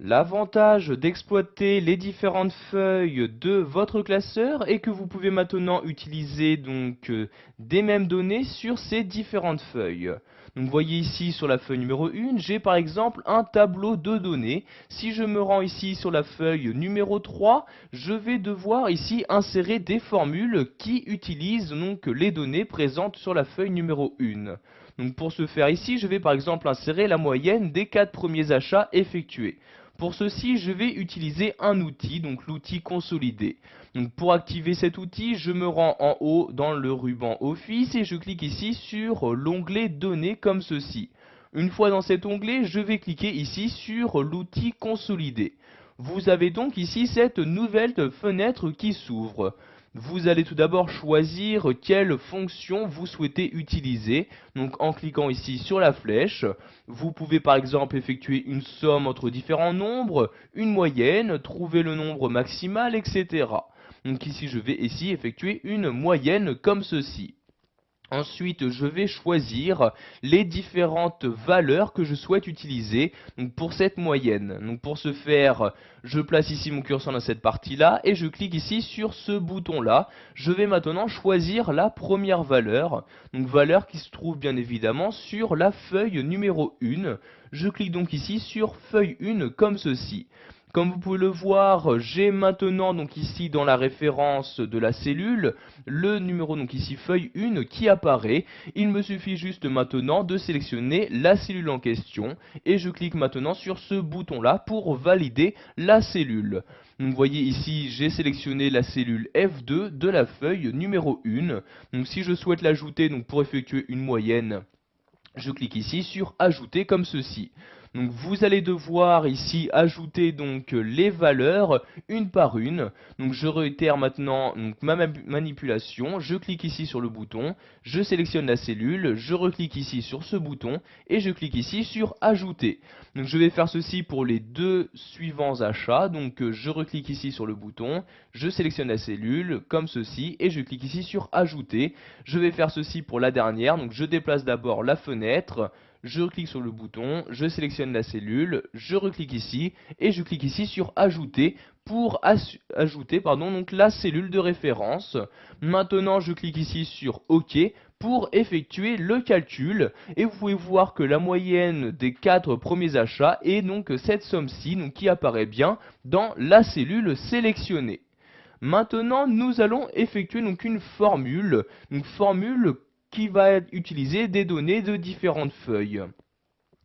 L'avantage d'exploiter les différentes feuilles de votre classeur est que vous pouvez maintenant utiliser des mêmes données sur ces différentes feuilles. Donc vous voyez ici sur la feuille numéro 1, j'ai par exemple un tableau de données. Si je me rends ici sur la feuille numéro 3, je vais devoir ici insérer des formules qui utilisent les données présentes sur la feuille numéro 1. Donc pour ce faire ici, je vais par exemple insérer la moyenne des 4 premiers achats effectués. Pour ceci, je vais utiliser un outil, donc l'outil consolidé. Donc pour activer cet outil, je me rends en haut dans le ruban Office et je clique ici sur l'onglet Données comme ceci. Une fois dans cet onglet, je vais cliquer ici sur l'outil consolidé. Vous avez donc ici cette nouvelle fenêtre qui s'ouvre. Vous allez tout d'abord choisir quelle fonction vous souhaitez utiliser. Donc en cliquant ici sur la flèche, vous pouvez par exemple effectuer une somme entre différents nombres, une moyenne, trouver le nombre maximal, etc. Donc ici je vais effectuer une moyenne comme ceci. Ensuite, je vais choisir les différentes valeurs que je souhaite utiliser pour cette moyenne. Donc pour ce faire, je place ici mon curseur dans cette partie-là et je clique ici sur ce bouton-là. Je vais maintenant choisir la première valeur, donc valeur qui se trouve bien évidemment sur la feuille numéro 1. Je clique donc ici sur feuille 1 comme ceci. Comme vous pouvez le voir, j'ai maintenant ici dans la référence de la cellule, le numéro ici feuille 1 qui apparaît. Il me suffit juste maintenant de sélectionner la cellule en question et je clique maintenant sur ce bouton là pour valider la cellule. Donc vous voyez ici j'ai sélectionné la cellule F2 de la feuille numéro 1. Donc si je souhaite l'ajouter pour effectuer une moyenne, je clique ici sur ajouter comme ceci. Donc vous allez devoir ici ajouter les valeurs une par une. Donc je réitère maintenant ma manipulation, je clique ici sur le bouton, je sélectionne la cellule, je reclique ici sur ce bouton et je clique ici sur ajouter. Donc je vais faire ceci pour les deux suivants achats. Donc je reclique ici sur le bouton, je sélectionne la cellule comme ceci et je clique ici sur ajouter. Je vais faire ceci pour la dernière, donc je déplace d'abord la fenêtre, je clique sur le bouton, je sélectionne la cellule, je reclique ici et je clique ici sur ajouter pour ajouter la cellule de référence. Maintenant je clique ici sur OK pour effectuer le calcul et vous pouvez voir que la moyenne des 4 premiers achats est cette somme-ci qui apparaît bien dans la cellule sélectionnée. Maintenant, nous allons effectuer une formule qui va utiliser des données de différentes feuilles.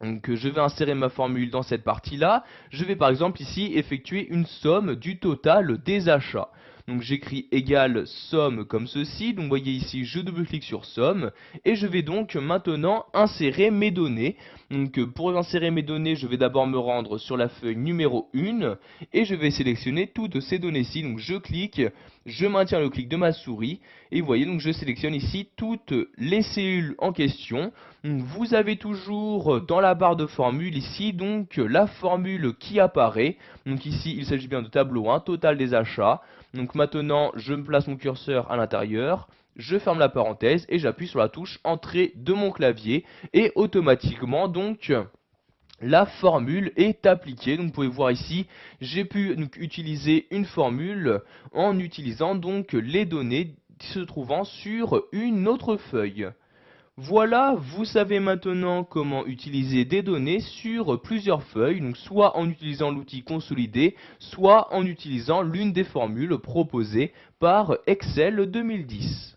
Donc je vais insérer ma formule dans cette partie-là. Je vais par exemple ici effectuer une somme du total des achats. Donc j'écris égal somme comme ceci. Donc vous voyez ici, je double-clique sur somme. Et je vais donc maintenant insérer mes données. Donc pour insérer mes données, je vais d'abord me rendre sur la feuille numéro 1. Et je vais sélectionner toutes ces données-ci. Donc je clique, je maintiens le clic de ma souris. Et vous voyez, donc je sélectionne ici toutes les cellules en question. Vous avez toujours dans la barre de formule ici la formule qui apparaît. Donc ici il s'agit bien de tableau 1, total des achats. Donc maintenant je me place mon curseur à l'intérieur, je ferme la parenthèse et j'appuie sur la touche entrée de mon clavier et automatiquement la formule est appliquée. Donc vous pouvez voir ici, j'ai pu utiliser une formule en utilisant les données se trouvant sur une autre feuille. Voilà, vous savez maintenant comment utiliser des données sur plusieurs feuilles, donc soit en utilisant l'outil consolidé, soit en utilisant l'une des formules proposées par Excel 2010.